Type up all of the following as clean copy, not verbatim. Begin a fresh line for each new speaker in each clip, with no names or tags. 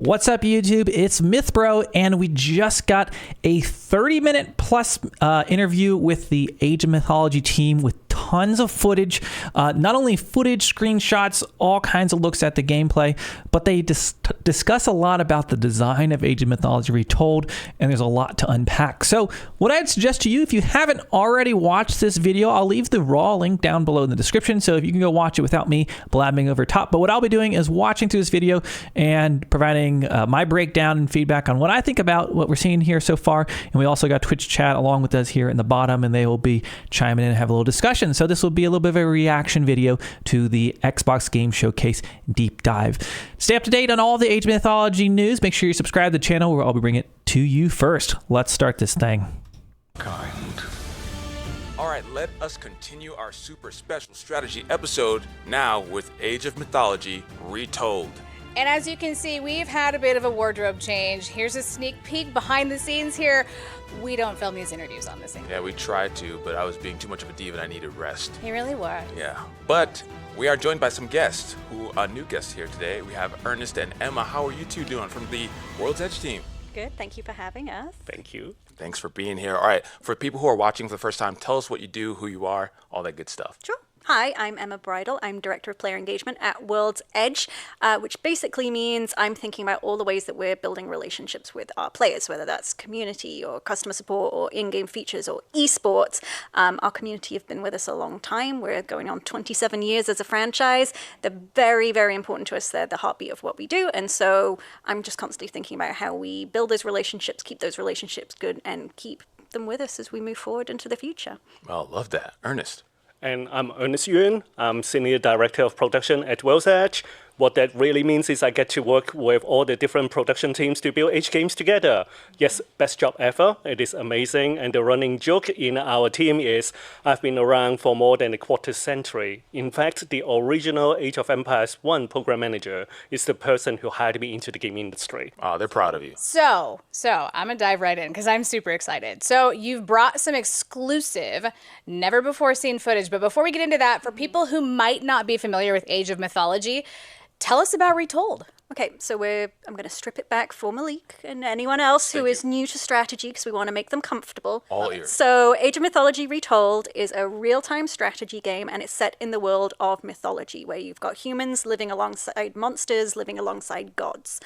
What's up, YouTube? It's MythBro, and we just got a 30-minute plus interview with the Age of Mythology team with tons of footage, not only footage, screenshots, all kinds of looks at the gameplay, but they discuss a lot about the design of Age of Mythology Retold, and there's a lot to unpack. So what I'd suggest to you, if you haven't already watched this video, I'll leave the raw link down below in the description, so if you can go watch it without me blabbing over top. But what I'll be doing is watching through this video and providing my breakdown and feedback on what I think about what we're seeing here so far. And we also got Twitch chat along with us here in the bottom, and they will be chiming in and have a little discussion. So this will be a little bit of a reaction video to the Xbox Game Showcase deep dive. Stay up to date on all the Age of Mythology news. Make sure you subscribe to the channel where I'll be bringing it to you first. Let's start this thing.
All right, let us continue our super special strategy episode now with Age of Mythology Retold.
And as you can see, we've had a bit of a wardrobe change. Here's a sneak peek behind the scenes here. We don't film these interviews on this thing.
Yeah, we tried to, but I was being too much of a diva and I needed rest.
You really were.
Yeah, but we are joined by some guests, new guests here today. We have Ernest and Emma. How are you two doing from the World's Edge team?
Good, thank you for having us.
Thank you. Thanks for being here. All right, for people who are watching for the first time, tell us what you do, who you are, all that good stuff.
Sure. Hi, I'm Emma Bridle. I'm Director of Player Engagement at World's Edge, which basically means I'm thinking about all the ways that we're building relationships with our players, whether that's community or customer support or in-game features or esports. Our community have been with us a long time. We're going on 27 years as a franchise. They're very, very important to us. They're the heartbeat of what we do. And so I'm just constantly thinking about how we build those relationships, keep those relationships good, and keep them with us as we move forward into the future.
Well, love that. Ernest.
And I'm Ernest Yuan. I'm Senior Director of Production at World's Edge. What that really means is I get to work with all the different production teams to build Age games together. Yes, best job ever. It is amazing. And the running joke in our team is I've been around for more than a quarter century. In fact, the original Age of Empires 1 program manager is the person who hired me into the game industry.
Oh, they're proud of you.
So I'm gonna dive right in because I'm super excited. So you've brought some exclusive, never before seen footage, but before we get into that, for people who might not be familiar with Age of Mythology, tell us about Retold.
Okay, so I'm going to strip it back for Malik and anyone else who is new to strategy because we want to make them comfortable.
All ears.
So Age of Mythology Retold is a real-time strategy game, and it's set in the world of mythology where you've got humans living alongside monsters, living alongside gods.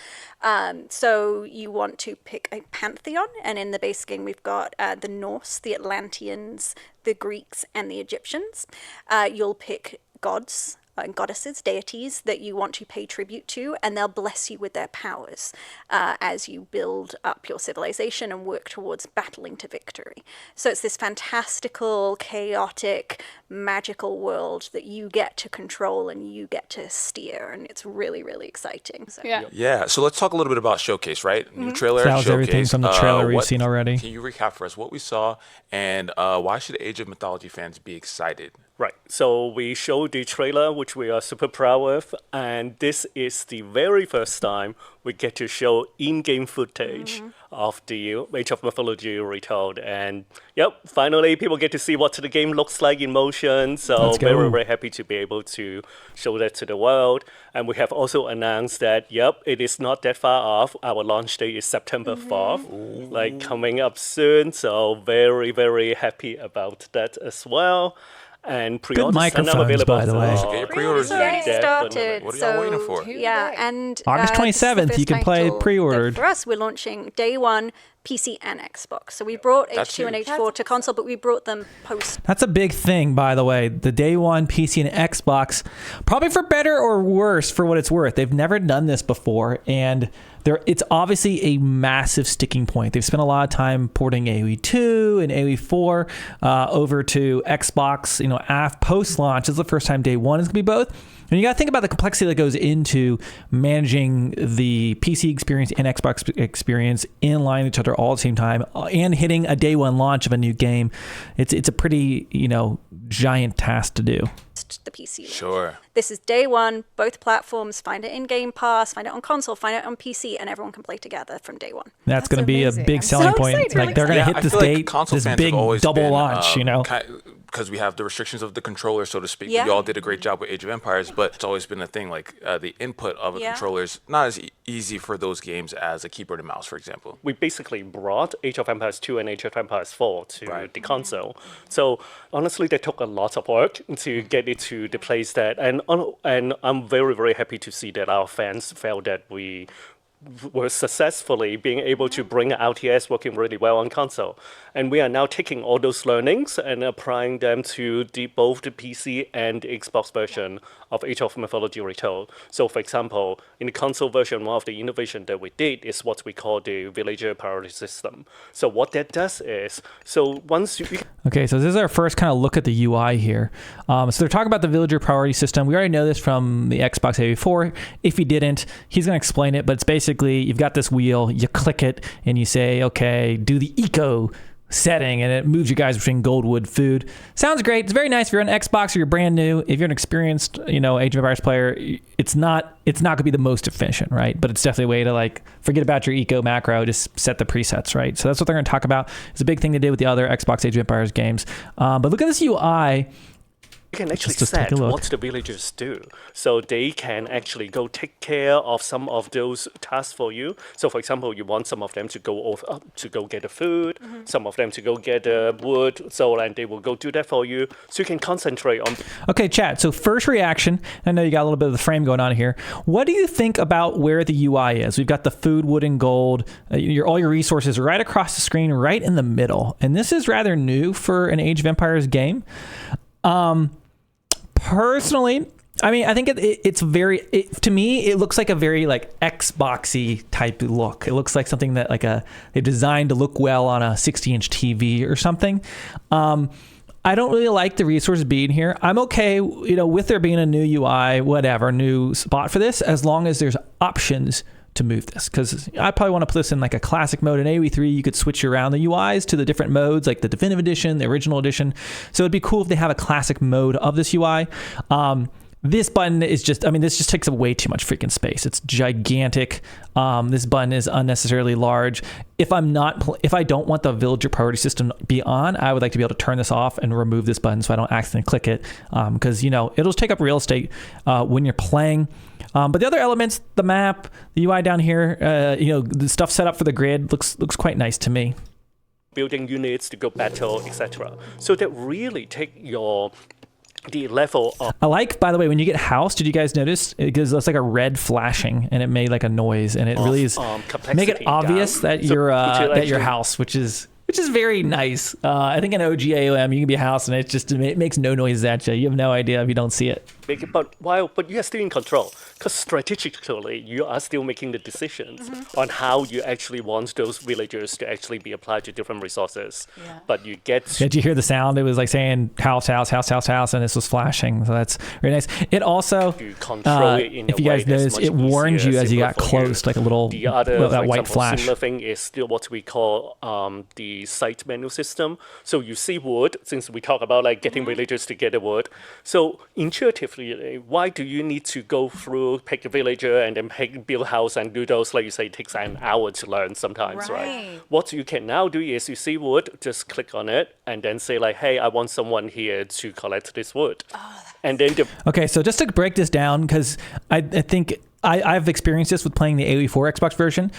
So you want to pick a pantheon, and in the base game we've got the Norse, the Atlanteans, the Greeks, and the Egyptians. You'll pick gods and goddesses, deities that you want to pay tribute to, and they'll bless you with their powers as you build up your civilization and work towards battling to victory. So it's this fantastical, chaotic, magical world that you get to control and you get to steer, and it's really, really exciting. So.
Yeah.
So let's talk a little bit about Showcase, right? New trailer,
That was
Showcase.
everything from the trailer we've seen already.
Can you recap for us what we saw, and why should Age of Mythology fans be excited?
Right, so we showed the trailer, which we are super proud of, and this is the very first time we get to show in-game footage of the Age of Mythology Retold. And yep, finally people get to see what the game looks like in motion, so very, very happy to be able to show that to the world. And we have also announced that, yep, it is not that far off. Our launch date is September 4th, like coming up soon, so very, very happy about that as well. And pre-orders
microphones,
are now available.
by the way.
So get your pre-orders
Already
in.
started.
What are y'all waiting for?
Yeah, and
August
this is the
27th,
first
you can play
title
pre-ordered.
that for us, we're launching day one, PC and Xbox. So we brought
That's
H2 and
huge.
H4 to console, but we brought them post.
That's a big thing, by the way. The day one PC and Xbox, probably for better or worse for what it's worth. They've never done this before, and it's obviously a massive sticking point. They've spent a lot of time porting AoE 2 and AoE 4 over to Xbox. You know, post-launch. This is the first time day one is going to be both. And you got to think about the complexity that goes into managing the PC experience and Xbox experience in line with each other all at the same time, and hitting a day one launch of a new game. It's a pretty, giant task to do.
The PC launch.
Sure.
This is day one, both platforms. Find it in Game Pass, find it on console, find it on PC, and everyone can play together from day one.
That's going to be
amazing.
a big
I'm
selling
so
point.
excited.
Like they're going to hit
I
this
feel like
date,
console
this
fans have
big
always
double
been,
launch,
kind because we have the restrictions of the controller, so to speak.
Yeah.
You all did a great job with Age of Empires, but it's always been a thing, like the input of a controller is not as easy for those games as a keyboard and mouse, for example.
We basically brought Age of Empires 2 and Age of Empires 4 to the console. So honestly, they took a lot of work to get it to the place that, and I'm very, very happy to see that our fans felt that we were successfully being able to bring RTS working really well on console. And we are now taking all those learnings and applying them to both the PC and the Xbox version of Age of Mythology Retold. So for example, in the console version, one of the innovations that we did is what we call the villager priority system. So what that does is, so once you...
Okay, so this is our first kind of look at the UI here. So they're talking about the villager priority system. We already know this from the Xbox A4. If you didn't, he's going to explain it, but it's basically, you've got this wheel, you click it, and you say, okay, do the eco setting, and it moves you guys between gold, wood, food. Sounds great. It's very nice if you're on Xbox or you're brand new. If you're an experienced, Age of Empires player, it's not going to be the most efficient, right? But it's definitely a way to like forget about your eco macro, just set the presets, right? So that's what they're going to talk about. It's a big thing they did with the other Xbox Age of Empires games. But look at this UI.
You can actually set what the villagers do. So they can actually go take care of some of those tasks for you. So for example, you want some of them to go over to go get the food, some of them to go get the wood, so and they will go do that for you. So you can concentrate on...
Okay, chat. So first reaction, I know you got a little bit of the frame going on here. What do you think about where the UI is? We've got the food, wood, and gold. All your resources right across the screen, right in the middle. And this is rather new for an Age of Empires game. Personally, I mean, I think it's very, to me, it looks like a very like Xboxy type look. It looks like something that they've designed to look well on a 60-inch TV or something. I don't really like the resources being here. I'm okay, with there being a new UI, whatever, new spot for this, as long as there's options to move this, because I probably want to put this in like a classic mode. In AoE 3, you could switch around the UIs to the different modes, like the definitive edition, the original edition. So it'd be cool if they have a classic mode of this UI. This button is just, this just takes up way too much freaking space. It's gigantic. This button is unnecessarily large. If I don't want the villager priority system to be on, I would like to be able to turn this off and remove this button so I don't accidentally click it. Because, it'll just take up real estate when you're playing. But the other elements, the map, the UI down here, the stuff set up for the grid looks quite nice to me.
Building units to go battle, etc. So that really take the level of...
I like, by the way, when you get house, did you guys notice? Because it's like a red flashing and it made like a noise, and it really is make it obvious that you're your house, which is very nice. I think in OG AoM you can be a house and it makes no noise at you. You have no idea if you don't see it.
But you are still in control, because strategically you are still making the decisions on how you actually want those villagers to actually be applied to different resources. Yeah. But you get...
Did you hear the sound? It was like saying house, house, house, house, house, and this was flashing. So that's very nice. It also, if you guys noticed, it warned you as you got close, like a little that white flash.
Similar thing is still what we call the site menu system. So you see wood, since we talk about like getting villagers to get the wood. So intuitively, why do you need to go through, pick a villager and then build a house and do those, like you say, it takes an hour to learn sometimes, right? What you can now do is you see wood, just click on it and then say like, hey, I want someone here to collect this wood. And then
Okay, so just to break this down, because I think I've experienced this with playing the AoE4 Xbox version.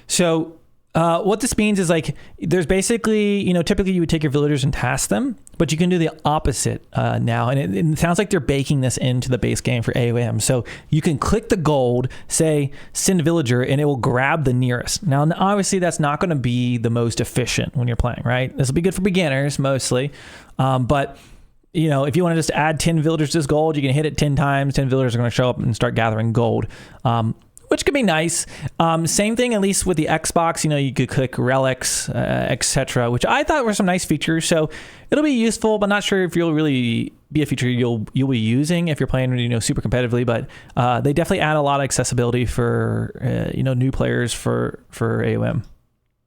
So what this means is like, there's basically, typically you would take your villagers and task them, but you can do the opposite now. And it sounds like they're baking this into the base game for AoM. So you can click the gold, say send villager, and it will grab the nearest. Now, obviously that's not going to be the most efficient when you're playing, right? This will be good for beginners mostly. But if you want to just add 10 villagers to this gold, you can hit it 10 times. 10 villagers are going to show up and start gathering gold. Which could be nice. Same thing, at least with the Xbox, you could click relics, etc., which I thought were some nice features. So it'll be useful, but not sure if you'll really be a feature you'll be using if you're playing, super competitively. But they definitely add a lot of accessibility for, new players for AoM.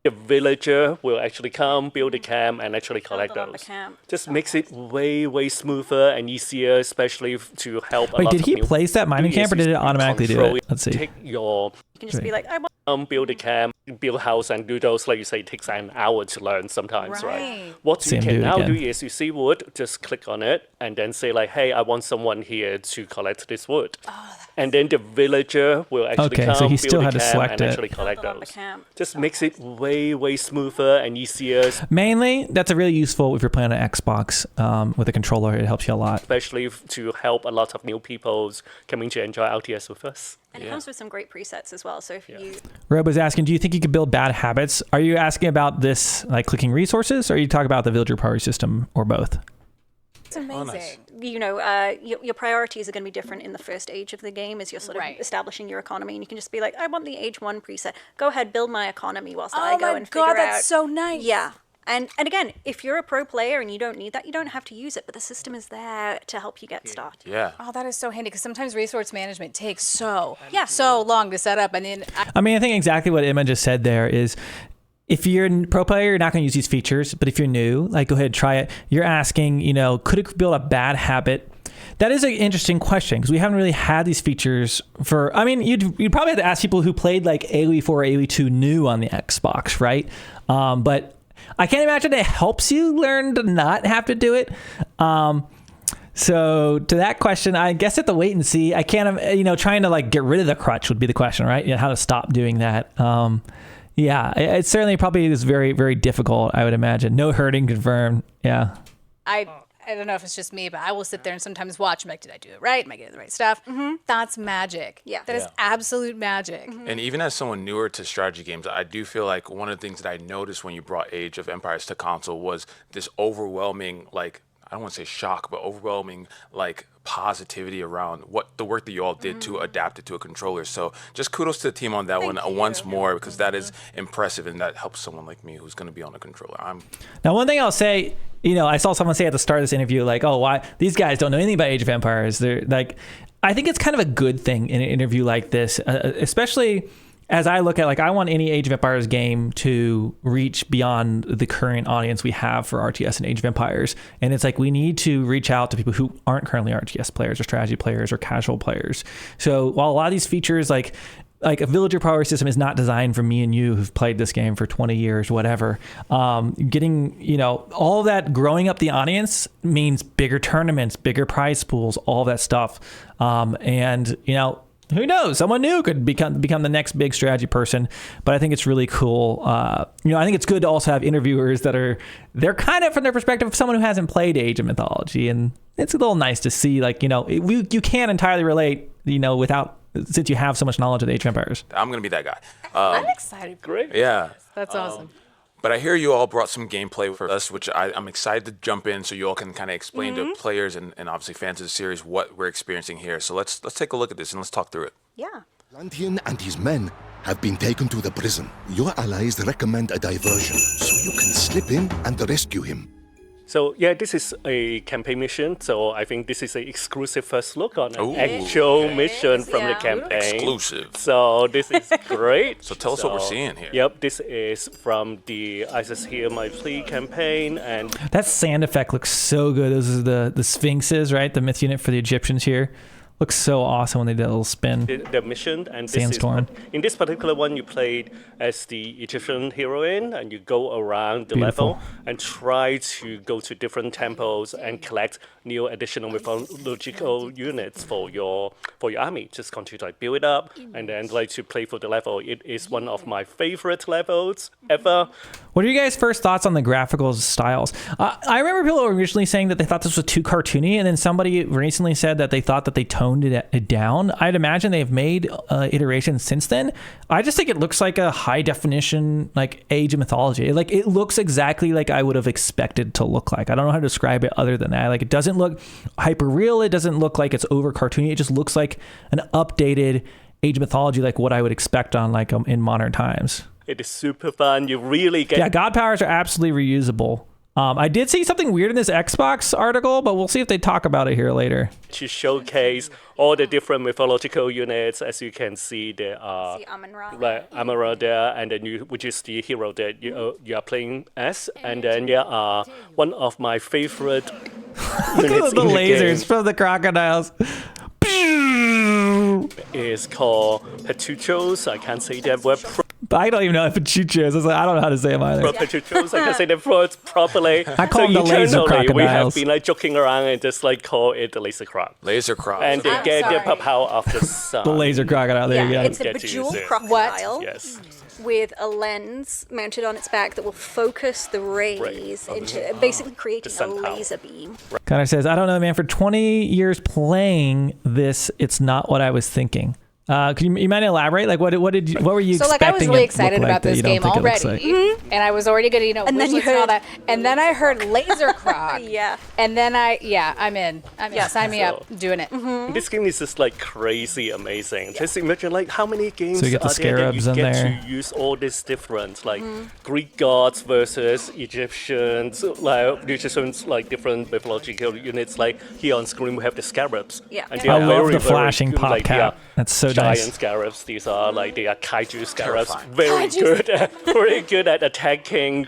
The villager will actually come, build a camp, and actually collect those. Just makes it way, way smoother and easier, especially to help.
Wait, did he place that mining camp, or did it automatically do it? Let's see.
You can
just be like, I want
build a camp, build a house, and do those, like you say, it takes an hour to learn sometimes, right?
Right.
What
Same,
you can
do it
now
again.
do is you see wood, just click on it, and then say like, hey, I want someone here to collect this wood. And then the villager will actually
Okay,
come,
so he
build
still
a
had to
camp,
select
and
it.
actually collect
Build on the
those.
camp.
Just makes it way, way smoother and easier,
Mainly, that's a really useful if you're playing on Xbox with a controller. It helps you a lot.
especially to help a lot of new people coming to enjoy RTS with us.
And it comes with some great presets as well. So if you
Rob was asking, do you think you could build bad habits? Are you asking about this, like clicking resources, or are you talking about the villager power system, or both?
It's amazing.
nice.
your priorities are going to be different in the first age of the game as you're sort of
Right.
establishing your economy, and you can just be like, I want the age 1 preset. Go ahead, build my economy whilst
Oh
I go
my
and
God,
figure
that's
out.
so nice.
Yeah. And again, if you're a pro player and you don't need that, you don't have to use it, but the system is there to help you get started.
Yeah.
Oh, that is so handy because sometimes resource management takes so long to set up, and then
I mean, I think exactly what Emma just said there is, if you're a pro player, you're not going to use these features, but if you're new, like, go ahead and try it. You're asking, could it build a bad habit? That is an interesting question because we haven't really had these features for, I mean, you'd probably have to ask people who played like AoE 4 or AoE 2 new on the Xbox, right? But I can't imagine it helps you learn to not have to do it. So to that question, I guess at the wait and see, I can't, trying to like get rid of the crutch would be the question, right? How to stop doing that. Yeah, it certainly probably is very, very difficult, I would imagine. No hurting confirmed. Yeah.
I don't know if it's just me, but I will sit there and sometimes watch. I'm like, did I do it right? Am I getting the right stuff? That's magic.
Yeah.
That is absolute magic.
And even as someone newer to strategy games, I do feel like one of the things that I noticed when you brought Age of Empires to console was this overwhelming, like, I don't want to say shock, but overwhelming, like, positivity around what the work that you all did to adapt it to a controller. So just kudos to the team on that one once more, because that is impressive, and that helps someone like me who's going to be on a controller.
Now, one thing I'll say, I saw someone say at the start of this interview, like, oh, why these guys don't know anything about Age of Empires. They're like, I think it's kind of a good thing in an interview like this, especially as I look at, like, I want any Age of Empires game to reach beyond the current audience we have for RTS and Age of Empires. And it's like, we need to reach out to people who aren't currently RTS players or strategy players or casual players. So while a lot of these features, like a villager power system is not designed for me and you who've played this game for 20 years, whatever. Getting, all of that, growing up the audience means bigger tournaments, bigger prize pools, all that stuff. And who knows? Someone new could become the next big strategy person. But I think it's really cool. I think it's good to also have interviewers they're kind of from their perspective of someone who hasn't played Age of Mythology, and it's a little nice to see, like, you can't entirely relate, since you have so much knowledge of the Age of Empires.
I'm going to be that guy.
I'm excited.
Great.
Yeah.
That's awesome.
But I hear you all brought some gameplay for us, which I'm excited to jump in so you all can kind of explain to players and obviously fans of the series what we're experiencing here. So let's take a look at this and let's talk through it.
Yeah.
Lantian and his men have been taken to the prison. Your allies recommend a diversion so you can slip in and rescue him.
So yeah, this is a campaign mission. So I think this is an exclusive first look on
Ooh.
an actual mission from the
Yeah.
campaign.
Exclusive.
So this is great.
So tell us what we're seeing here.
Yep, this is from the Isis Hear My Plea campaign, and
That sand effect looks so good. Those are the Sphinxes, right? The myth unit for the Egyptians here. Looks so awesome when they did a little spin.
the mission, and this
Sandstorm.
is in this particular one you played as the Egyptian heroine, and you go around the
Beautiful.
level and try to go to different temples and collect new additional mythological units for your army. Just continue to build it up and then to play for the level. It is one of my favorite levels ever.
What are you guys' first thoughts on the graphical styles? I remember people originally saying that they thought this was too cartoony, and then somebody recently said that they thought that they toned it down. I'd imagine they've made iterations since then. I just think it looks like a high definition, like, Age of Mythology. Like, it looks exactly like I would have expected to look like. I don't know how to describe it other than that. Like, it doesn't look hyper real. It doesn't look like it's over cartoony. It just looks like an updated Age of Mythology, like what I would expect on, like, in modern times.
It is super fun. You really get
Yeah, God powers are absolutely reusable. I did see something weird in this Xbox article, but we'll see if they talk about it here later.
to showcase all the different mythological units. As you can see, there are
See Amun-Ra.
right, Amara there, and then which is the hero that you are playing as, and then there are one of my favorite units
The
in the
lasers
game.
from the crocodiles. Pew!
is called Petuchos. I can't say that word
I don't even know if it's chuchos. I don't know how to say them either.
Petuchos. I can't say that word properly.
I call them the laser crocodiles.
We have been like joking around and just like call it the laser croc.
Laser croc.
And they get the power of the sun.
The laser crocodile. There you go.
It's a bejeweled crocodile.
What?
Yes.
With a lens mounted on its back that will focus the rays into basically creating a laser beam.
Connor says, I don't know, man. For 20 years playing this, it's not what I was thinking. Can you mind elaborate? Like, what were you expecting?
So, like, I was really excited about this game already,
like?
and I was already gonna,
and then you heard
all that, and then I heard laser croc,
Yeah.
and then I'm in. Sign me up, doing it.
This game is just like crazy amazing. Just imagine like how many games
So you get the
are there that you
scarabs in
get
there.
to use all these different like Greek gods versus Egyptians, like different mythological units. Like here on screen we have the scarabs.
Yeah.
And they
I
are
love
very,
the flashing
very,
pop
like,
cap. That's so
giant
nice.
scarabs. These are like they are kaiju scarabs.
Terrifying.
Very good, very good at attacking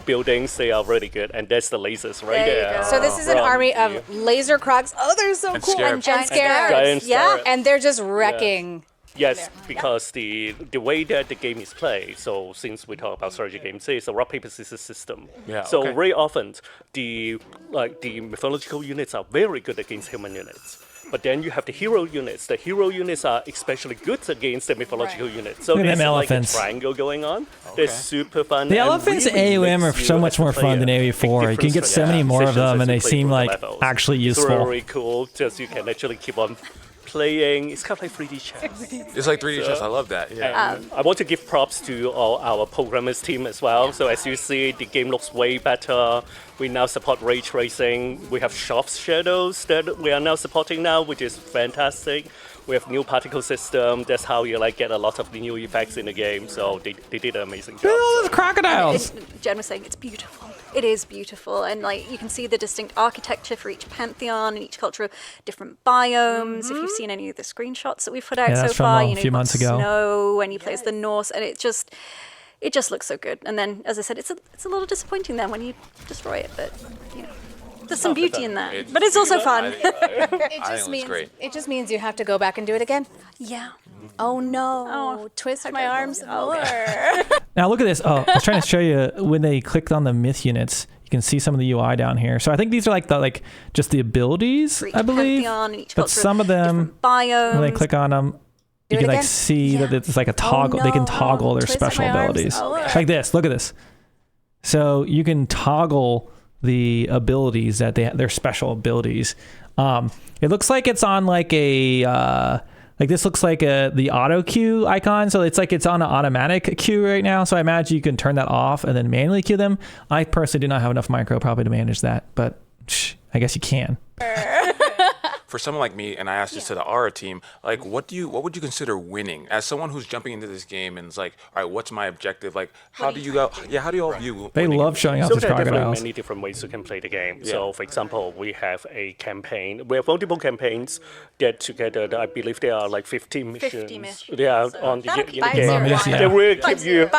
buildings. They are really good, and that's the lasers right
There you
there.
go.
So this is an
from
army
the-
of laser crocs. Oh, they're so cool.
scarabs.
And giant scarabs.
Giant
Yeah.
scarabs.
And they're just wrecking.
Yes, because the way that the game is played, so since we talk about strategy games, it's a rock paper scissors system.
Yeah,
So
okay.
very often the mythological units are very good against human units. But then you have the hero units. The hero units are especially good against the mythological units. So
Look at
there's
them
like a
elephants.
triangle going on. They're super fun.
The
and
elephants
really
AoM are
makes you
so much
as a
more fun
player
than
make
AoE4. You can
difference
get
for
so
the
many more of
sessions
them,
as
and
you
they
play
seem
through the
like
levels.
actually
It's
useful.
very cool. Just you can actually keep on playing. It's kind of like 3D chess.
It's like 3D chess. I love that. Yeah.
I want to give props to all our programmers team as well. So as you see, the game looks way better. We now support ray tracing. We have soft shadows that we are now supporting now, which is fantastic. We have new particle system. That's how you like get a lot of the new effects in the game. So they did an amazing job.
Look at all those crocodiles.
Jen was saying it's beautiful. It is beautiful, and like you can see the distinct architecture for each pantheon and each culture, different biomes. If you've seen any of the screenshots that we've put out
Yeah,
so
that's from
far,
a
you know,
few
you've got
months ago.
snow, and he plays the Norse, and it just looks so good. And then, as I said, it's a little disappointing then when you destroy it, but you know, there's some beauty in that. But it's also fun.
It just means you have to go back and do it again.
Yeah.
Oh no! Twist my arms more.
Now look at this. Oh, I was trying to show you when they clicked on the myth units. You can see some of the UI down here. So I think these are like just the abilities,
For each
I believe.
pantheon and each
But
culture,
some of them,
different biomes.
when they click on them, you
it
can like
again?
see that
Yeah.
it's like a toggle. They can
no.
toggle their
Twist
special
my arms
abilities.
more.
Like this. Look at this. So you can toggle the abilities that their special abilities. It looks like it's on like a like this looks like the auto queue icon. So it's like it's on an automatic queue right now. So I imagine you can turn that off and then manually queue them. I personally do not have enough micro probably to manage that, but I guess you can.
For someone like me, and I asked this to the Aura team, like, what would you consider winning as someone who's jumping into this game and is like, all right, what's my objective? Like, how do you all view?
They
winning?
love showing off
So
these
there are definitely
crocodiles.
many different ways you can play the game.
Yeah.
So, for example, we have a campaign. We have multiple campaigns that together, I believe there are like 50 missions.
50 missions.
They are
So
on the,
that'll
in
keep
the
five
game.
zero.
Yeah.
They really
Five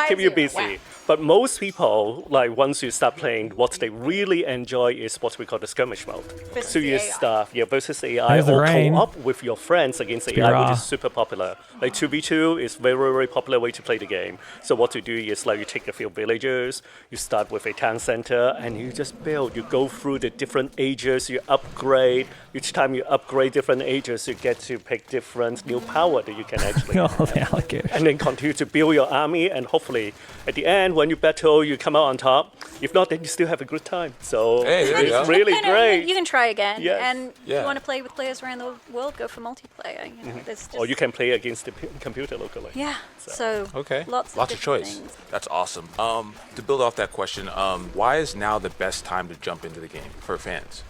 keep you
zero.
busy.
Wow.
But most people, like once you start playing, what they really enjoy is what we call the skirmish mode. So you start versus AI
There's the
or
rain.
co-op with your friends against
be
AI,
raw.
which is super popular. Like 2v2 is very, very popular way to play the game. So what you do is like you take a few villagers, you start with a town center, and you just build. You go through the different ages, you upgrade. Each time you upgrade different ages, you get to pick different new power that you can actually
Oh, the alligator.
and then continue to build your army, and hopefully at the end when you battle you come out on top. If not, then you still have a good time. So
Hey, there you
it's
go.
really
You know,
great.
You can try again,
Yes.
and if
Yeah.
you want to play with players around the world, go for multiplayer. You know, there's just,
Or you can play against the computer locally.
yeah. So
Okay.
lots of
of
different
choice.
things.
That's awesome. To build off that question, why is now the best time to jump into the game for fans?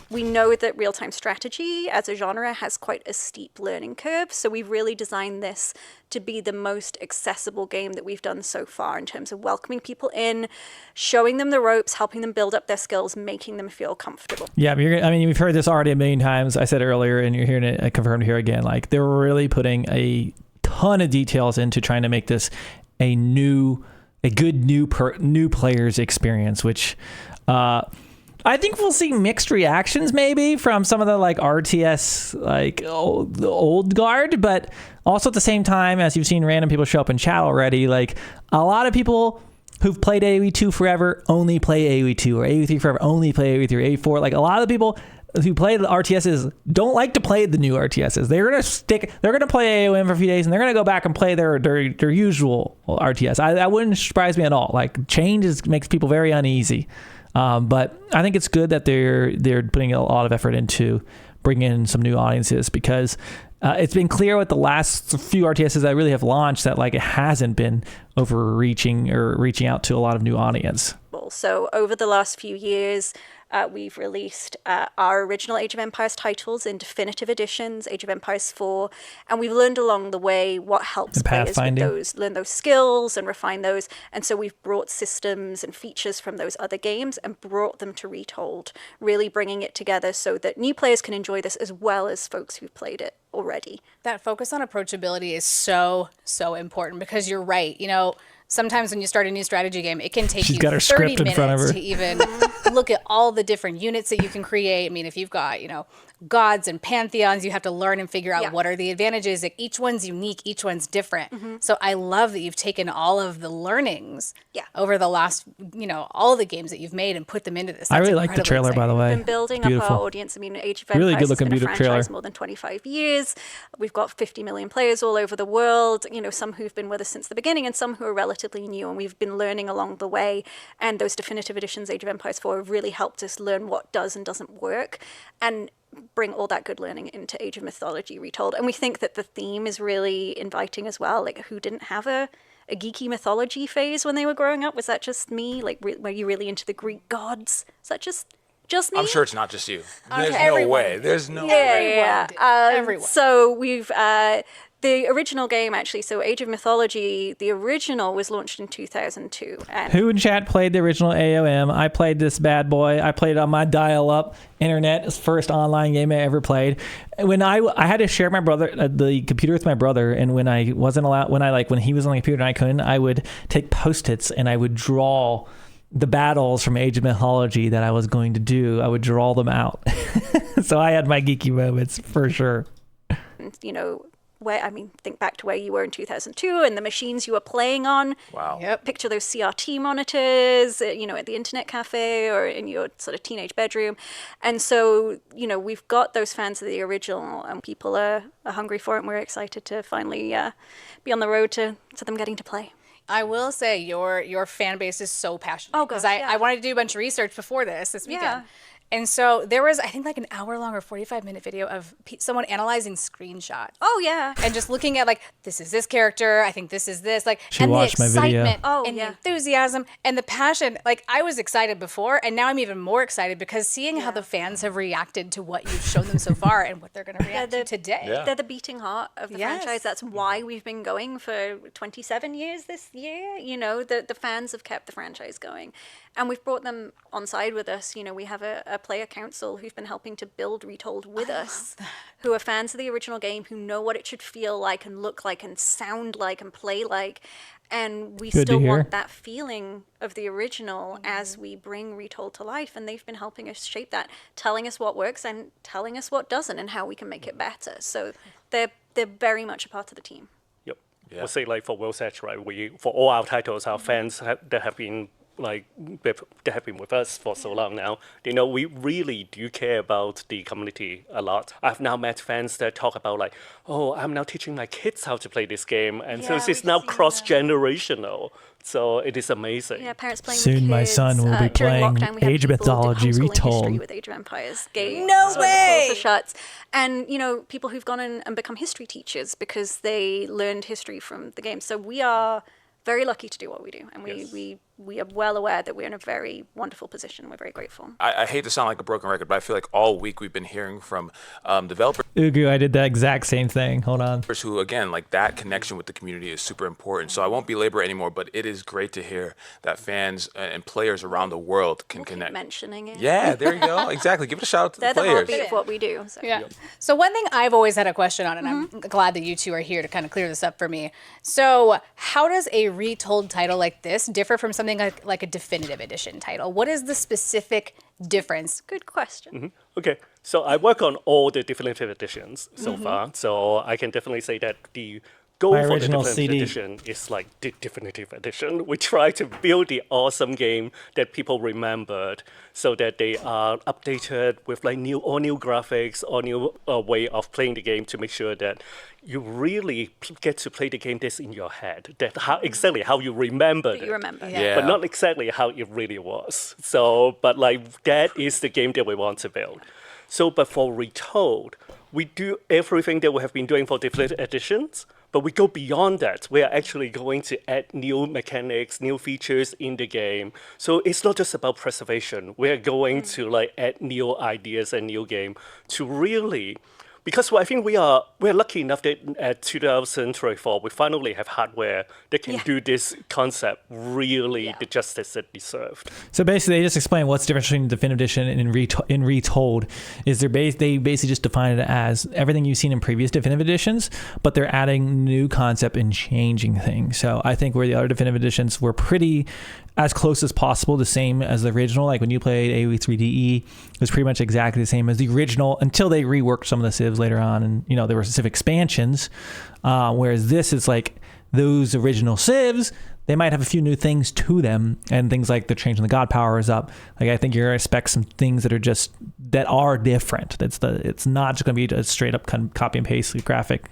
We know that real-time strategy as a genre has quite a steep learning curve, so we've really designed this to be the most accessible game that we've done so far in terms of welcoming people in, showing them the ropes, helping them build up their skills, making them feel comfortable.
Yeah, we've heard this already a million times. I said earlier, and you're hearing it confirmed here again. Like they're really putting a ton of details into trying to make this a good new player's experience. Which I think we'll see mixed reactions maybe from some of the like RTS like old guard, but also at the same time, as you've seen random people show up in chat already, like a lot of people who've played AoE 2 forever only play AoE 2, or AoE 3 forever only play AoE 3, AoE 4. Like a lot of the people who play the RTSs don't like to play the new RTSs. They're gonna play AoM for a few days and they're gonna go back and play their usual RTS. That wouldn't surprise me at all. Like change makes people very uneasy. But I think it's good that they're putting a lot of effort into bringing in some new audiences, because it's been clear with the last few RTSs that really have launched that like it hasn't been overreaching or reaching out to a lot of new audience.
So over the last few years, we've released our original Age of Empires titles in definitive editions, Age of Empires 4, and we've learned along the way what helps players with learn those skills and refine those. And so we've brought systems and features from those other games and brought them to Retold, really bringing it together so that new players can enjoy this as well as folks who've played it already.
That focus on approachability is so important, because you're right. You know, sometimes when you start a new strategy game, it can take you 30 minutes to even look at all the different units that you can create. I mean, if you've got, you know, gods and pantheons, you have to learn and figure out what are the advantages. Like, each one's unique, each one's different. So I love that you've taken all of the learnings over the last, you know, all the games that you've made and put them into this.
I really like the trailer, by the way.
We've been building up our audience. I mean, Age of Empires
really good looking
has been a franchise
trailer.
more than 25 years. We've got 50 million players all over the world, you know, some who've been with us since the beginning and some who are relatively new, and we've been learning along the way. And those definitive editions, Age of Empires 4, have really helped us learn what does and doesn't work, and bring all that good learning into Age of Mythology Retold. And we think that the theme is really inviting as well. Like, who didn't have a geeky mythology phase when they were growing up? Was that just me? Like, were you really into the Greek gods? Is that just me?
I'm sure it's not just you. There's no way. There's no way.
Everyone.
So we've the original game, actually, so Age of Mythology, the original was launched in 2002. And
who in chat played the original AoM? I played this bad boy. I played it on my dial-up internet. It's the first online game I ever played. When I had to share the computer with my brother, and when I wasn't allowed, when he was on the computer and I couldn't, I would take Post-its and I would draw the battles from Age of Mythology that I was going to do. I would draw them out. So I had my geeky moments for sure.
You know, think back to where you were in 2002 and the machines you were playing on.
Wow.
Yep.
Picture those CRT monitors, you know, at the internet cafe or in your sort of teenage bedroom. And so, you know, we've got those fans of the original, and people are hungry for it, and we're excited to finally be on the road to them getting to play.
I will say your fan base is so passionate.
Oh, gosh,
because I wanted to do a bunch of research before this weekend.
Yeah.
And so there was, I think, like an hour-long or 45-minute video of someone analyzing screenshots.
Oh, yeah.
And just looking at, like, this is this character, I think this is this, like,
She
and the
watched my video.
excitement and the enthusiasm and the passion. Like, I was excited before, and now I'm even more excited, because seeing how the fans have reacted to what you've shown them so far and what they're going to react to today.
Yeah.
They're the beating heart of the franchise. That's why we've been going for 27 years this year. You know, the fans have kept the franchise going. And we've brought them on side with us. You know, we have a player council who've been helping to build Retold with us, who are fans of the original game, who know what it should feel like and look like and sound like and play like. And we still want that feeling of the original as we bring Retold to life. And they've been helping us shape that, telling us what works and telling us what doesn't and how we can make it better. So they're very much a part of the team.
Yep.
Yeah.
We'll say, like, for World's Edge, right, for all our titles, our fans that have been with us for so long now, you know, we really do care about the community a lot. I've now met fans that talk about, like, oh, I'm now teaching my kids how to play this game, and so it's now cross-generational. So it is amazing.
Yeah, parents playing
Soon
with kids.
my son will be
During
playing
lockdown, we had
Age of
people did
Mythology
homeschooling
Retold.
history with Age of Empires.
No way!
Shuts. And, you know, people who've gone in and become history teachers because they learned history from the game. So we are very lucky to do what we do, and we are well aware that we're in a very wonderful position. We're very grateful.
I hate to sound like a broken record, but I feel like all week we've been hearing from developers
Ugu, I did that exact same thing. Hold on.
who, again, like, that connection with the community is super important. So I won't belabor anymore, but it is great to hear that fans and players around the world can connect.
Keep mentioning it.
Yeah, there you go. Exactly. Give it a shout out to
They're
the
the
players.
heartbeat of what we do. So.
Yeah. So one thing I've always had a question on, and I'm glad that you two are here to kind of clear this up for me. So how does a retold title like this differ from something something like a definitive edition title? What is the specific difference?
Good question.
Okay, so I work on all the definitive editions so far, so I can definitely say that the goal
My
for the
original
definitive
CD.
edition is like the definitive edition. We try to build the awesome game that people remembered, so that they are updated with like new graphics, or new way of playing the game, to make sure that you really get to play the game that's in your head, that exactly how you remembered
That
it.
you remember.
Yeah.
But not exactly how it really was. So, but like that is the game that we want to build. So, but for Retold, we do everything that we have been doing for definitive editions, but we go beyond that. We are actually going to add new mechanics, new features in the game. So it's not just about preservation. We are going to like add new ideas and new game to really. Because I think we're lucky enough that at 2024 we finally have hardware that can do this concept really the justice it deserved.
So basically, they just explain what's the difference between definitive edition and in Retold. Is they basically just define it as everything you've seen in previous definitive editions, but they're adding new concept and changing things. So I think where the other definitive editions were pretty as close as possible, the same as the original. Like when you played AoE 3DE, it was pretty much exactly the same as the original until they reworked some of the civs later on, and there were specific expansions. Whereas this is like those original civs, they might have a few new things to them, and things like they're changing the god powers up. Like I think you're gonna expect some things that are different. It's not just gonna be a straight up kind of copy and paste graphic,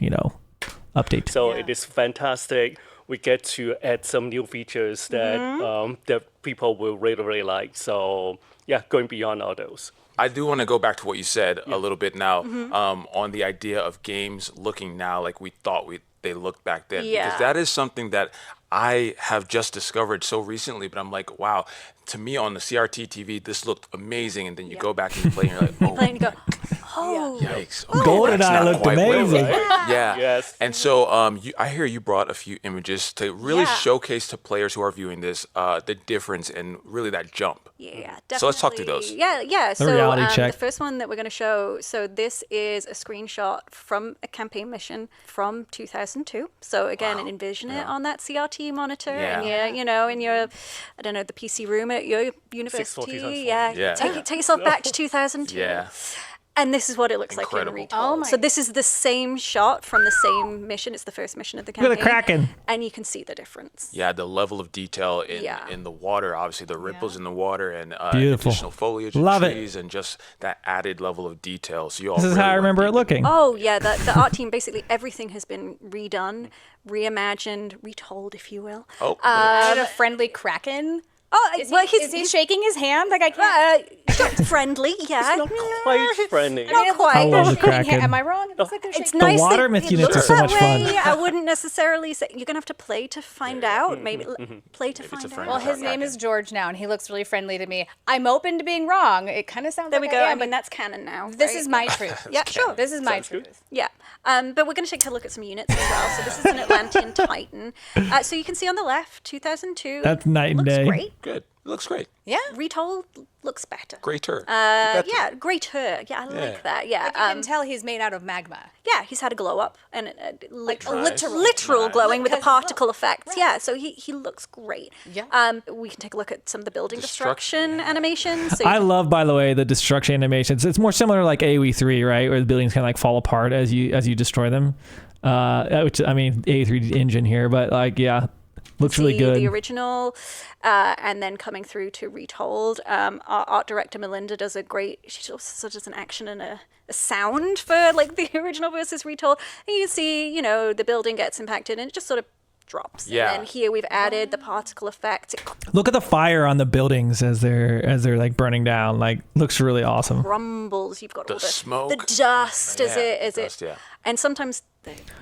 update.
So it is fantastic. We get to add some new features that that people will really like. So yeah, going beyond all those.
I do want to go back to what you said a little bit now on the idea of games looking now like we thought they looked back then.
Yeah.
Because that is something that I have just discovered so recently, but I'm like, wow, to me on the CRT TV, this looked amazing. And then you go back and you play and you're like, oh,
Play and you go, oh,
yikes.
GoldenEye
that's not
looked
quite what it was.
amazing.
Yeah.
Yes.
And so I hear you brought a few images to really showcase to players who are viewing this the difference and really that jump.
Yeah, definitely.
So let's talk through those.
Yeah. So
reality check.
the first one that we're going to show, so this is a screenshot from a campaign mission from 2002. So again, envision it on that CRT monitor in your, I don't know, the PC room at your university.
640x4.
Yeah. Take yourself back to 2002.
Yeah.
And this is what it looks
Incredible.
like in Retold. So this is the same shot from the same mission. It's the first mission of the campaign.
Look at the Kraken.
And you can see the difference.
Yeah, the level of detail in the water, obviously the ripples in the water and
Beautiful.
additional foliage
Love
and
it.
trees and just that added level of detail. So
This is how I remember it looking.
Oh, yeah. The art team, basically everything has been redone, reimagined, retold, if you will.
Oh,
I had a friendly Kraken.
Oh,
Is,
well,
is he shaking his hand? Like I can't.
friendly, yeah.
Not quite friendly.
Not quite.
I love the
Shaking hand.
Kraken.
Am I wrong? It looks like they're
It's
shaking.
nice
water
that
myth
it
units
looks
are so
that
much fun.
way. I wouldn't necessarily say you're gonna have to play to find out. Maybe play to find
friend.
Well,
out.
his name is George now, and he looks really friendly to me. I'm open to being wrong. It kind of sounds
There
like
we go.
I
I
am,
mean,
but
that's canon now.
this
right?
is my truth.
Yeah, sure.
This is my
Sounds good.
truth.
Yeah. But we're going to take a look at some units as well. So this is an Atlantean Titan. So you can see on the left, 2002.
That's night and
looks
day.
Great.
good. It looks great.
Yeah.
Retold looks better.
Greater.
Yeah, greater. Yeah, I like that. Yeah.
You can tell he's made out of magma.
Yeah, he's had a glow up and
Like a
Nice.
literal
Nice.
glowing with the
Because he
particle effects. Yeah, so he looks great.
Yeah.
We can take a look at some of the building destruction animations. So
I love, by the way, the destruction animations. It's more similar to like AoE 3, right? Where the buildings kind of like fall apart as you destroy them. Which, I mean, AoE 3 engine here, but like, yeah, looks really good.
The original, and then coming through to Retold. Our art director Melinda does a great. She also does an action and a sound for like the original versus Retold. And you see, the building gets impacted and it just sort of drops.
Yeah.
And then here we've added the particle effect. It
Look at the fire on the buildings as they're like burning down. Like, looks really awesome.
crumbles. You've got all the
smoke.
the dust as it.
Dust, yeah.
And sometimes.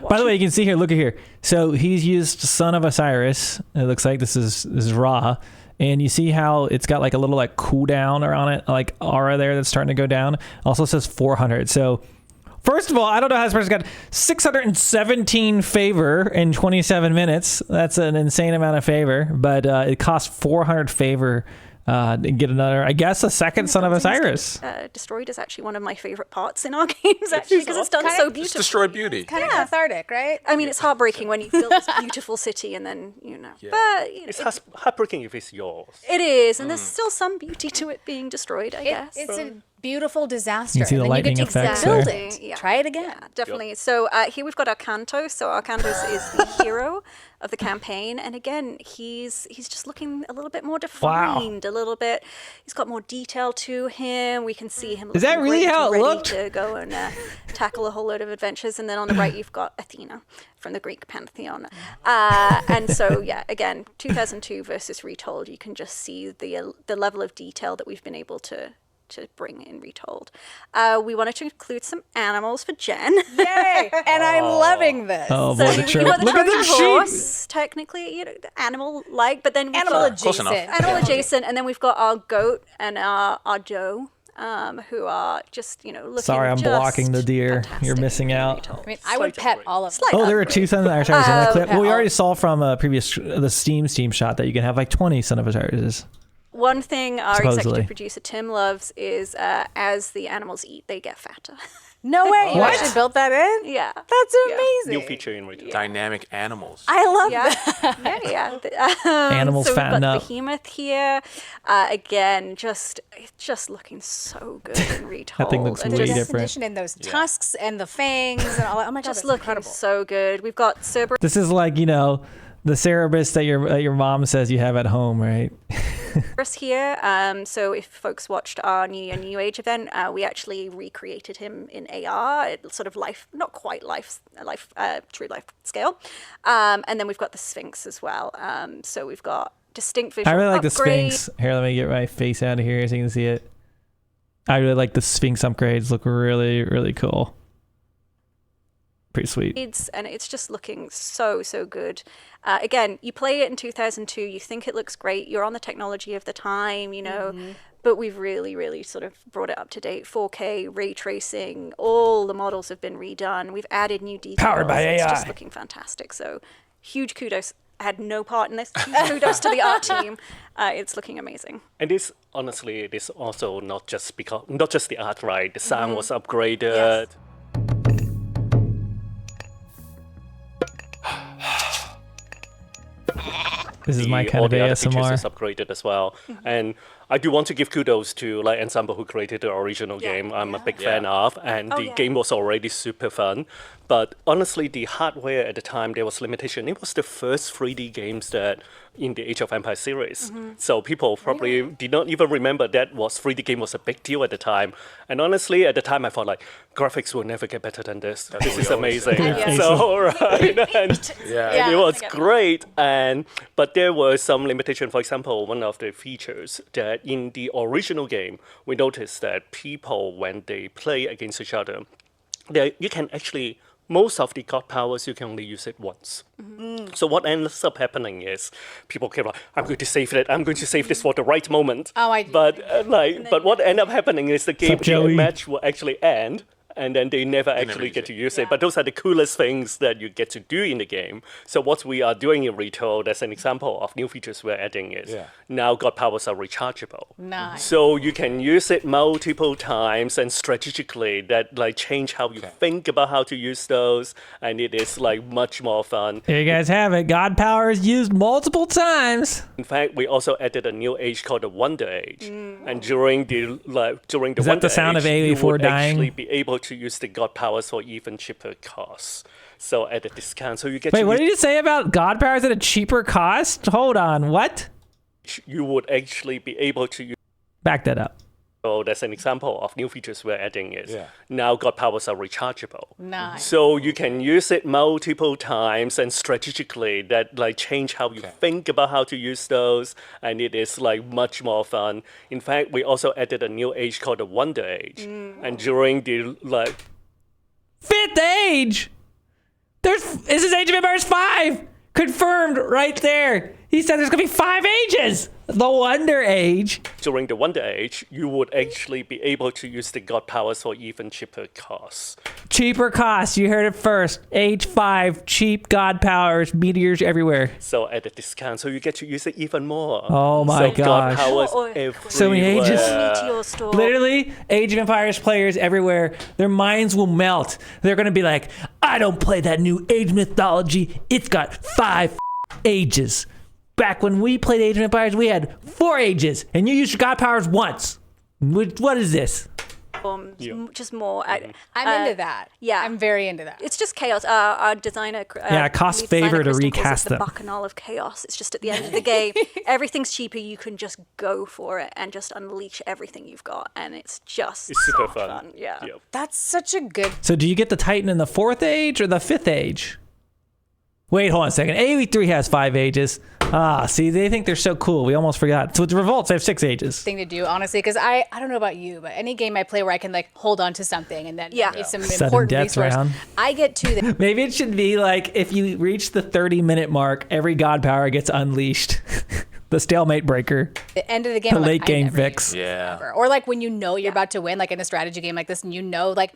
By the way, you can see here. Look at here. So he's used Son of Osiris. It looks like this is Ra, and you see how it's got like a little like cooldown around it, like aura there that's starting to go down. Also says 400. So first of all, I don't know how this person got 617 favor in 27 minutes. That's an insane amount of favor, but it costs 400 favor get another, I guess, a second Son of Osiris.
Destroyed is actually one of my favorite parts in our games, actually, because it's done so beautifully.
Just destroy beauty.
Kind of cathartic, right?
I mean, it's heartbreaking when you build this beautiful city and then, but
It's heartbreaking if it's yours.
it is, and there's still some beauty to it being destroyed, I guess.
It's a beautiful disaster.
You see the
and then
lightning
you get to
effects
build
there.
it.
Yeah.
Try it again.
Yeah, definitely. So here we've got our Cantos. So our Cantos is the hero of the campaign, and again, he's just looking a little bit more defined, a little bit. He's got more detail to him. We can see him.
Is that
looking
really
great
how it
and ready
looked?
to go and tackle a whole load of adventures. And then on the right, you've got Athena from the Greek pantheon. And so again, 2002 versus Retold. You can just see the level of detail that we've been able to bring in Retold. We wanted to include some animals for Jen.
Yay! And I'm loving this.
Oh,
So
boy,
you've got the
look at
Trojan
the sheep.
horse, technically, animal-like, but then we've
Animal
got
Close enough.
adjacent.
animal adjacent, and then we've got our goat and our Joe, who are just, looking
Sorry, I'm
just
blocking the deer.
fantastic
You're missing
in
out.
Retold.
I mean, I would pet all of them.
Oh, there are two Sons of Osiris in the clip. Well, we
oh.
already saw from the Steam shot that you can have like 20 Son of Osirises.
One thing our
Supposedly.
executive producer Tim loves is as the animals eat, they get fatter.
No way. You
What?
actually built that in?
Yeah.
That's amazing.
New feature in Retold.
Dynamic animals.
I love
Yeah,
that.
Animals
so we've
fatten
got
up.
Behemoth here. Again, just looking so good in Retold.
That thing looks
and
way
The
just,
different.
definition in those tusks and the fangs and all that. Oh my god,
just
that's
looking
incredible.
so good. We've got Cerberus
This is like, the Cerebus that your mom says you have at home, right?
here. So if folks watched our New Age event, we actually recreated him in AR, sort of not quite true life scale. And then we've got the Sphinx as well. So we've got distinct visual
I really like the
upgrades.
Sphinx. Here, let me get my face out of here so you can see it. I really like the Sphinx upgrades. Look really, really cool. Pretty sweet.
And it's just looking so good. Again, you play it in 2002, you think it looks great, you're on the technology of the time, but we've really sort of brought it up to date. 4K, ray tracing, all the models have been redone. We've added new details.
Powered by
It's
AI.
just looking fantastic. So huge kudos. I had no part in this. Huge kudos to the art team. It's looking amazing.
And this, honestly, it is also not just the art, right? The sound was upgraded.
Yes.
This is my kind
all
of
the other features
ASMR.
is upgraded as well. And I do want to give kudos to Ensemble who created the original
Yeah.
game. I'm a big
Yeah.
fan of, and the
yeah.
game was already super fun. But honestly, the hardware at the time, there was limitation. It was the first 3D games that in the Age of Empires series. So people probably did not even remember that 3D game was a big deal at the time. And honestly, at the time, I thought like, graphics will never get better than this. This
what
is
we always
amazing.
Yeah.
So, right, and
Yeah.
it was great, but there were some limitation. For example, one of the features that in the original game, we noticed that people, when they play against each other, you can actually, most of the god powers, you can only use it once. So what ends up happening is people care like, I'm going to save it. I'm going to save this for the right moment.
Oh, I-
But but what ended up happening is the game,
Joey?
the match will actually end. And then they never actually
use
get
it.
to use it. But those are the coolest things that you get to do in the game. So what we are doing in Retold, as an example of new features we're adding is now god powers are rechargeable.
Nice.
So you can use it multiple times and strategically that change how you think about how to use those. And it is much more fun.
Here you guys have it. God power is used multiple times.
In fact, we also added a new age called the Wonder Age. And during the
Is that
Wonder
the sound of
Age, you
AE4
would
dying?
actually be able to use the god powers for even cheaper costs. So at a discount, so you get
Wait,
to
what
use,
did you say about God powers at a cheaper cost? Hold on, what?
you would actually be able to use.
Back that up.
So that's an example of new features we're adding is now god powers are rechargeable.
Nice.
So you can use it multiple times and strategically that change how you think about how to use those, and it is much more fun. In fact, we also added a new age called the Wonder Age. And during the
5th age! This is Age of Empires 5! Confirmed right there. He said there's going to be 5 ages. The Wonder Age.
During the Wonder Age, you would actually be able to use the god powers for even cheaper costs.
Cheaper costs. You heard it first. Age 5, cheap god powers, meteors everywhere.
So at a discount, so you get to use it even more.
Oh my
so god
gosh.
powers
Or-
So many ages.
Meteor store.
Literally, Age of Empires players everywhere, their minds will melt. They're going to be like, I don't play that new Age of Mythology. It's got 5 ages. Back when we played Age of Empires, we had 4 ages, and you used your god powers once. What is this?
Just more.
I'm into that.
yeah.
I'm very into that.
It's just chaos. Our designer,
it costs
lead designer
favor to
Kristen calls it
recast
the
them.
bacchanal of chaos. It's just at the end of the game, everything's cheaper. You can just go for it and just unleash everything you've got, and it's just
It's super fun.
Yeah.
That's such a good.
So do you get the Titan in the 4th age or the 5th age? Wait, hold on a second. AoE 3 has 5 ages. See, they think they're so cool. We almost forgot. So with the Revolts, they have 6 ages.
Thing to do, honestly, because I don't know about you, but any game I play where I can like hold on to something and then it's some
Sudden
important
death
resource,
round.
I get to the
Maybe it should be like if you reach the 30-minute mark, every god power gets unleashed. The stalemate breaker.
end of the game.
The
I'm
late
like,
game
I never
fix.
use it
Yeah.
ever. Or like when you know you're about to win, like in a strategy game like this, and you know, like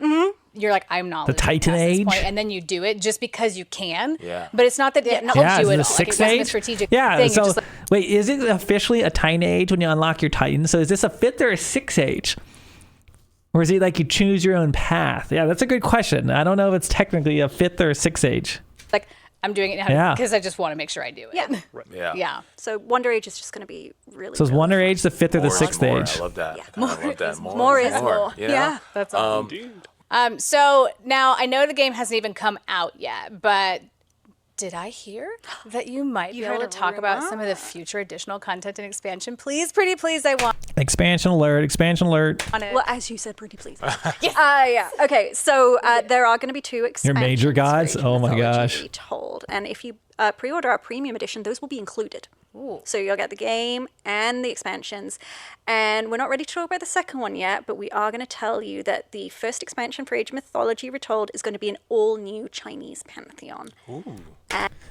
you're like, I'm not
The
losing
Titan
past this
Age?
point, and then you do it just because you can.
Yeah.
But it's not that it helps
Yeah,
you
is
at
it
all.
the
Like, it
6th
wasn't a
age?
strategic
Yeah,
thing.
so
You're just like,
wait, is it officially a Titan age when you unlock your Titan? So is this a 5th or a 6th age? Or is it like you choose your own path? Yeah, that's a good question. I don't know if it's technically a 5th or a 6th age.
like I'm doing it now
Yeah.
because I just want to make sure I do it.
Yeah.
Yeah.
Yeah.
So Wonder Age is just going to be really.
So is
really
Wonder
fun.
Age the 5th or the
More is
6th
more.
age?
I love that.
Yeah.
I love that.
More is more. Yeah.
That's awesome.
Indeed.
So now I know the game hasn't even come out yet, but did I hear that you might be able
heard
to
a
talk about some of the future additional content and expansion? Please, pretty please, I want
Expansion alert, expansion alert.
on it.
Well, as you said, pretty please. Yeah. Okay. So there are going to be 2 expansions.
major gods?
for Age of
Oh my
Mythology
gosh.
Retold. And if you pre-order our premium edition, those will be included. So you'll get the game and the expansions. And we're not ready to talk about the second one yet, but we are going to tell you that the first expansion for Age of Mythology Retold is going to be an all-new Chinese pantheon.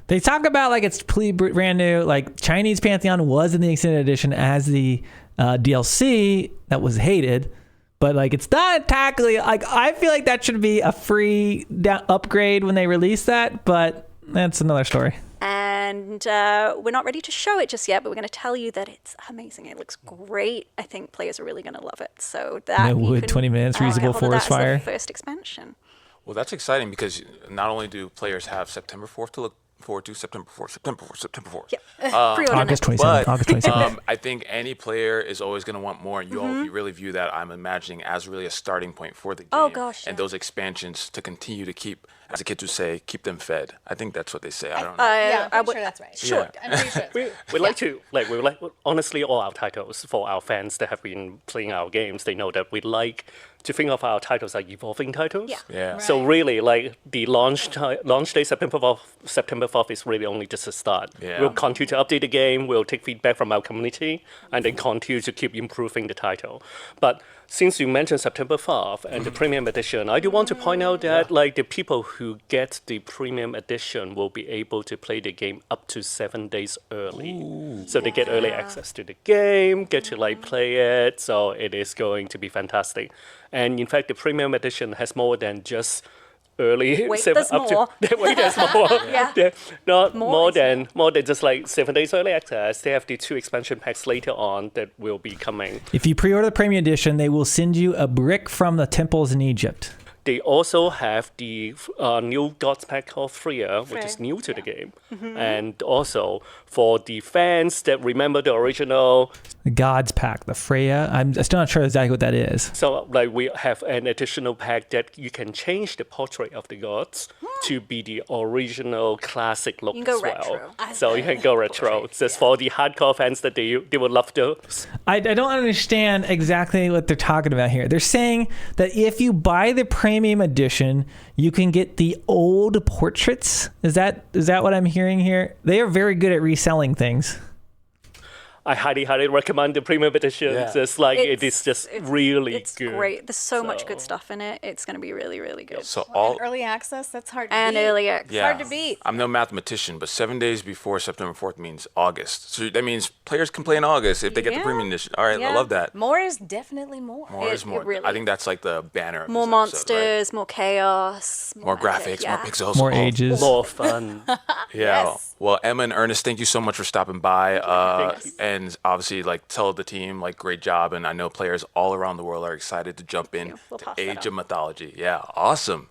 They talk about like it's brand new. Like Chinese Pantheon was in the extended edition as the DLC that was hated, but like it's not technically like I feel like that should be a free upgrade when they release that, but that's another story.
And we're not ready to show it just yet, but we're going to tell you that it's amazing. It looks great. I think players are really going to love it. So that
No
you
wood,
can,
20 minutes,
get
reasonable
hold of that
forest
as the
fire.
first expansion.
Well, that's exciting because not only do players have September 4th to look forward to, September 4th.
Yep. Pre-order
August
now.
27th.
But
August 27th.
I think any player is always going to want more. You all you really view that, I'm imagining, as really a starting point for the game.
Oh, gosh,
And
yeah.
those expansions to continue to keep, as the kids would say, keep them fed. I think that's what they say. I don't know.
Yeah,
I
I'm
would-
pretty sure that's right.
Sure.
I'm pretty sure. That's right.
We like to we like honestly all our titles for our fans that have been playing our games. They know that we like to think of our titles like evolving titles.
Yeah.
Yeah.
So really, like the launch day September 4th is really only just a start.
Yeah.
We'll continue to update the game. We'll take feedback from our community, and then continue to keep improving the title. But since you mentioned September 4th and the premium edition, I do want to point out that like the people who get the premium edition will be able to play the game up to 7 days early. So they get early access to the game, get to like play it. So it is going to be fantastic. And in fact, the premium edition has more than just early
Wait,
seven,
there's
up
more.
to wait, there's more.
Yeah.
Yeah, not
More
more than just like 7 days early access. They have the 2 expansion packs later on that will be coming.
If you pre-order the premium edition, they will send you a brick from the temples in Egypt.
They also have the new Gods pack called Freya, which is new to the game. And also for the fans that remember the original,
The Gods pack, the Freya. I'm still not sure exactly what that is.
so like we have an additional pack that you can change the portrait of the gods to be the original classic look
You can go
as well.
retro.
So you can go retro. Just for the hardcore fans that they would love to.
I don't understand exactly what they're talking about here. They're saying that if you buy the premium edition, you can get the old portraits. Is that what I'm hearing here? They are very good at reselling things.
I highly recommend the premium edition.
Yeah.
It's like it is just really
it's
good.
great. There's so much good stuff in it. It's going to be really, really good.
So
And
all
early access, that's hard to
And
beat.
early access.
yeah,
hard to beat.
I'm no mathematician, but 7 days before September 4th means August. So that means players can play in August if they get the
Yeah.
premium edition. All right, I
Yeah.
love that.
More is definitely more.
More is more.
really
I think that's like the banner. Of
More
this episode,
monsters, more chaos.
right? More graphics,
yeah.
more pixels,
More
all-
ages.
More fun.
Yeah.
Yes.
Well, Emma and Ernest, thank you so much for stopping by. And obviously, like, tell the team, like, great job. And I know players all around the world are excited to jump in
We'll
to
pass that
Age
on.
of Mythology. Yeah, awesome.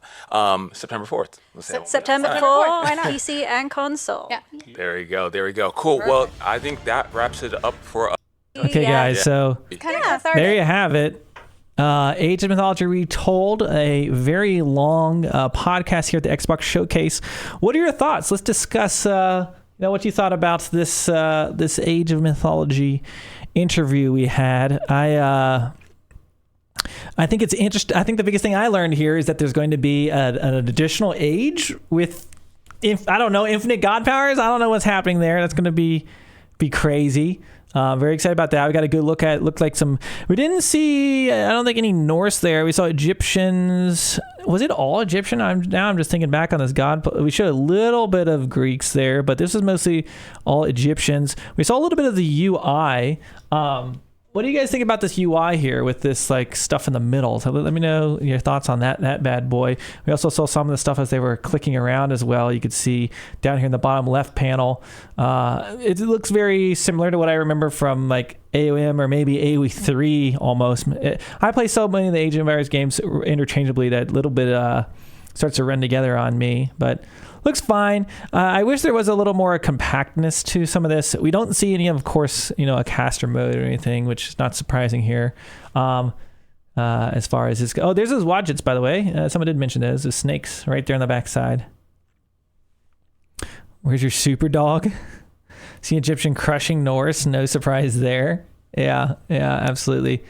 September 4th. Let's say
September
September
4th,
4th, why not?
PC and console.
Yeah.
There you go. There we go. Cool. Well, I think that wraps it up for us.
Okay,
Yeah.
guys. So
Kind of cathartic.
there you have it. Age of Mythology Retold, a very long podcast here at the Xbox Showcase. What are your thoughts? Let's discuss what you thought about this this Age of Mythology interview we had. I think it's interesting. I think the biggest thing I learned here is that there's going to be an additional age with, infinite god powers. I don't know what's happening there. That's going to be crazy. Very excited about that. We got a good look at it. Looked like some. We didn't see. I don't think any Norse there. We saw Egyptians. Was it all Egyptian? I'm just thinking back on this god. We showed a little bit of Greeks there, but this was mostly all Egyptians. We saw a little bit of the UI. What do you guys think about this UI here with this like stuff in the middle? So let me know your thoughts on that bad boy. We also saw some of the stuff as they were clicking around as well. You could see down here in the bottom left panel. It looks very similar to what I remember from like AoM or maybe AoE 3 almost. I play so many of the Age of Empires games interchangeably that little bit starts to run together on me, but looks fine. I wish there was a little more compactness to some of this. We don't see any, of course, a caster mode or anything, which is not surprising here. As far as this, there's those widgets, by the way. Someone did mention those. The snakes right there on the backside. Where's your super dog? See Egyptian crushing Norse. No surprise there. Yeah, absolutely.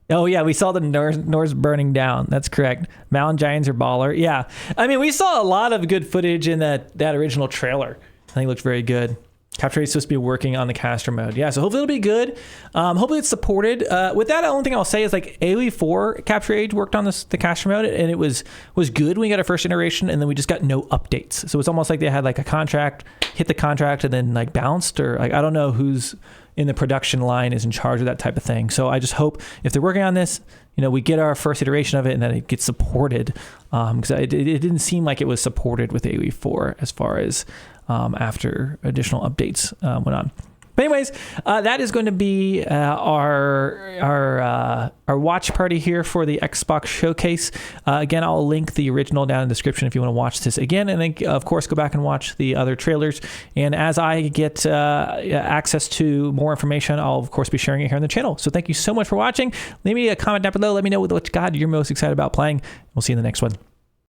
Oh, yeah, we saw the Norse burning down. That's correct. Mountain Giants are baller. Yeah. I mean, we saw a lot of good footage in that original trailer. I think it looks very good. Capture Age is supposed to be working on the caster mode. Yeah, so hopefully it'll be good. Hopefully it's supported. With that, the only thing I'll say is like AoE 4 Capture Age worked on the caster mode, and it was good when we got our first iteration, and then we just got no updates. So it's almost like they had like a contract, hit the contract, and then like bounced, or like I don't know who's in the production line is in charge of that type of thing. So I just hope if they're working on this, we get our first iteration of it and that it gets supported. Because it didn't seem like it was supported with AoE 4 as far as after additional updates went on. But anyways, that is going to be our watch party here for the Xbox Showcase. Again, I'll link the original down in the description if you want to watch this again. And then, of course, go back and watch the other trailers. And as I get access to more information, I'll, of course, be sharing it here on the channel. So thank you so much for watching. Leave me a comment down below. Let me know which god you're most excited about playing. We'll see you in the next one.